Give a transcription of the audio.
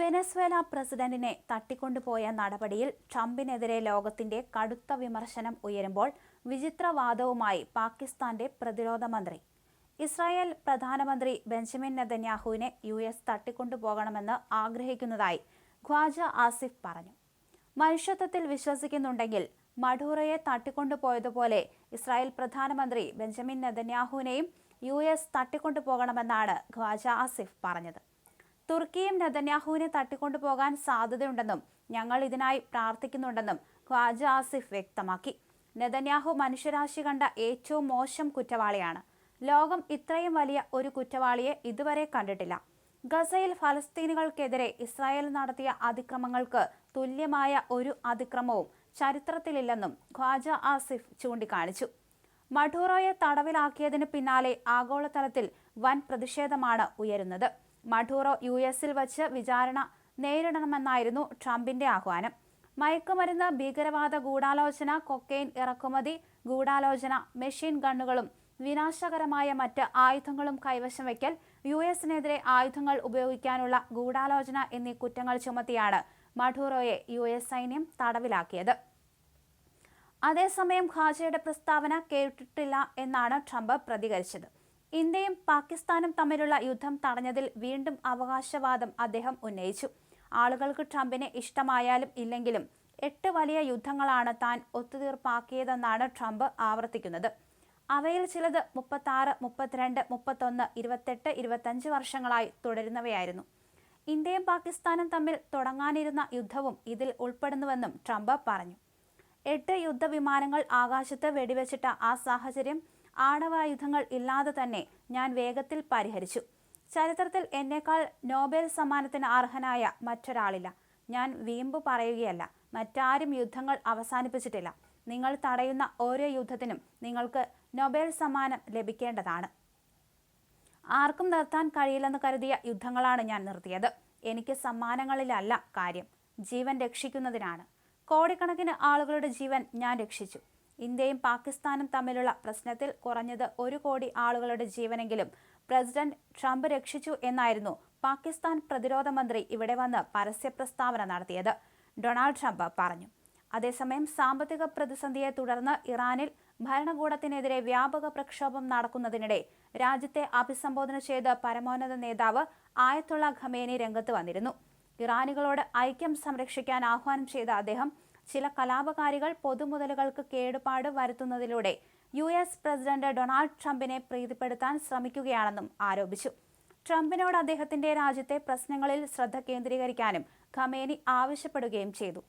Venezuela പ്രസിഡന്റിനെ തട്ടിക്കൊണ്ടുപോയ നടപടിയിൽ ട്രംപിനെതിരെ ലോകത്തിന്റെ കടുത്ത വിമർശനം ഉയരുമ്പോൾ വിചിത്രവാദവുമായി പാകിസ്ഥാന്റെ പ്രതിരോധ മന്ത്രി. ഇസ്രായേൽ പ്രധാനമന്ത്രി ബെഞ്ചമിൻ നെതന്യാഹുവിനെ യുഎസ് തട്ടിക്കൊണ്ടുപോകണമെന്ന് ആഗ്രഹിക്കുന്നതായി ഖ്വാജ ആസിഫ് പറഞ്ഞു. മനുഷ്യത്വത്തിൽ വിശ്വസിക്കുന്നുണ്ടെങ്കിൽ മഡൂറോയെ തട്ടിക്കൊണ്ടുപോയതുപോലെ ഇസ്രായേൽ പ്രധാനമന്ത്രി ബെഞ്ചമിൻ നെതന്യാഹുവിനെയും യുഎസ് തട്ടിക്കൊണ്ടുപോകണമെന്നാണ് ഖ്വാജ ആസിഫ് പറഞ്ഞത്. തുർക്കിയും നെതന്യാഹുവിനെ തട്ടിക്കൊണ്ടുപോകാൻ സാധ്യതയുണ്ടെന്നും ഞങ്ങൾ ഇതിനായി പ്രാർത്ഥിക്കുന്നുണ്ടെന്നും ഖ്വാജ ആസിഫ് വ്യക്തമാക്കി. നെതന്യാഹു മനുഷ്യരാശി കണ്ട ഏറ്റവും മോശം കുറ്റവാളിയാണ്. ലോകം ഇത്രയും വലിയ ഒരു കുറ്റവാളിയെ ഇതുവരെ കണ്ടിട്ടില്ല. ഗസയിൽ ഫലസ്തീനികൾക്കെതിരെ ഇസ്രായേൽ നടത്തിയ അതിക്രമങ്ങൾക്ക് തുല്യമായ ഒരു അതിക്രമവും ചരിത്രത്തിലില്ലെന്നും ഖ്വാജ ആസിഫ് ചൂണ്ടിക്കാണിച്ചു. മഡൂറോയെ തടവിലാക്കിയതിന് പിന്നാലെ ആഗോളതലത്തിൽ വൻ പ്രതിഷേധമാണ് ഉയരുന്നത്. മഡൂറോ യുഎസിൽ വച്ച് വിചാരണ നേരിടണമെന്നായിരുന്നു ട്രംപിന്റെ ആഹ്വാനം. മയക്കുമരുന്ന്, ഭീകരവാദ ഗൂഢാലോചന, കൊക്കെയിൻ ഇറക്കുമതി ഗൂഢാലോചന, മെഷീൻ ഗണ്ണുകളും വിനാശകരമായ മറ്റ് ആയുധങ്ങളും കൈവശം വയ്ക്കൽ, യുഎസിനെതിരെ ആയുധങ്ങൾ ഉപയോഗിക്കാനുള്ള ഗൂഢാലോചന എന്നീ കുറ്റങ്ങൾ ചുമത്തിയാണ് മഡൂറോയെ യുഎസ് സൈന്യം തടവിലാക്കിയത്. അതേസമയം ഖ്വാജയുടെ പ്രസ്താവന കേട്ടിട്ടില്ല എന്നാണ് ട്രംപ് പ്രതികരിച്ചത്. ഇന്ത്യയും പാകിസ്ഥാനും തമ്മിലുള്ള യുദ്ധം തടഞ്ഞതിൽ വീണ്ടും അവകാശവാദം അദ്ദേഹം ഉന്നയിച്ചു. ആളുകൾക്ക് ട്രംപിനെ ഇഷ്ടമായാലും ഇല്ലെങ്കിലും 8 വലിയ യുദ്ധങ്ങളാണ് താൻ ഒത്തുതീർപ്പാക്കിയതെന്നാണ് ട്രംപ് ആവർത്തിക്കുന്നത്. അവയിൽ ചിലത് 36, 32, 31, 28, 25 വർഷങ്ങളായി തുടരുന്നവയായിരുന്നു. ഇന്ത്യയും പാകിസ്ഥാനും തമ്മിൽ തുടങ്ങാനിരുന്ന യുദ്ധവും ഇതിൽ ഉൾപ്പെടുന്നുവെന്നും ട്രംപ് പറഞ്ഞു. 8 യുദ്ധവിമാനങ്ങൾ ആകാശത്ത് വെടിവെച്ചിട്ട ആ സാഹചര്യം ആണവായുധങ്ങൾ ഇല്ലാതെ തന്നെ ഞാൻ വേഗത്തിൽ പരിഹരിച്ചു. ചരിത്രത്തിൽ എന്നേക്കാൾ നോബൽ സമ്മാനത്തിന് അർഹനായ മറ്റൊരാളില്ല. ഞാൻ വീമ്പ് പറയുകയല്ല. മറ്റാരും യുദ്ധങ്ങൾ അവസാനിപ്പിച്ചിട്ടില്ല. നിങ്ങൾ തടയുന്ന ഓരോ യുദ്ധത്തിനും നിങ്ങൾക്ക് നൊബേൽ സമ്മാനം ലഭിക്കേണ്ടതാണ്. ആർക്കും നിർത്താൻ കഴിയില്ലെന്ന് കരുതിയ യുദ്ധങ്ങളാണ് ഞാൻ നിർത്തിയത്. എനിക്ക് സമ്മാനങ്ങളിലല്ല കാര്യം, ജീവൻ രക്ഷിക്കുന്നതിനാണ്. കോടിക്കണക്കിന് ആളുകളുടെ ജീവൻ ഞാൻ രക്ഷിച്ചു. ഇന്ത്യയും പാകിസ്ഥാനും തമ്മിലുള്ള പ്രശ്നത്തിൽ കുറഞ്ഞത് 1 കോടി ആളുകളുടെ ജീവനെങ്കിലും പ്രസിഡന്റ് ട്രംപ് രക്ഷിച്ചു എന്നായിരുന്നു പാകിസ്ഥാൻ പ്രതിരോധ മന്ത്രി ഇവിടെ വന്ന് പരസ്യ പ്രസ്താവന നടത്തിയത്. ഡൊണാൾഡ് ട്രംപ് പറഞ്ഞു. അതേസമയം സാമ്പത്തിക പ്രതിസന്ധിയെ തുടർന്ന് ഇറാനിൽ ഭരണകൂടത്തിനെതിരെ വ്യാപക പ്രക്ഷോഭം നടക്കുന്നതിനിടെ രാജ്യത്തെ അഭിസംബോധന ചെയ്ത് പരമോന്നത നേതാവ് ആയത്തുള്ള ഖമേനി രംഗത്ത് വന്നിരുന്നു. ഇറാനികളോട് ഐക്യം സംരക്ഷിക്കാൻ ആഹ്വാനം ചെയ്ത അദ്ദേഹം ചില കലാപകാരികൾ പൊതുമുതലുകൾക്ക് കേടുപാട് വരുത്തുന്നതിലൂടെ യുഎസ് പ്രസിഡന്റ് ഡൊണാൾഡ് ട്രംപിനെ പ്രീതിപ്പെടുത്താൻ ശ്രമിക്കുകയാണെന്നും ആരോപിച്ചു. ട്രംപിനോട് അദ്ദേഹത്തിന്റെ രാജ്യത്തെ പ്രശ്നങ്ങളിൽ ശ്രദ്ധ കേന്ദ്രീകരിക്കാനും ഖമേനി ആവശ്യപ്പെടുകയും ചെയ്തു.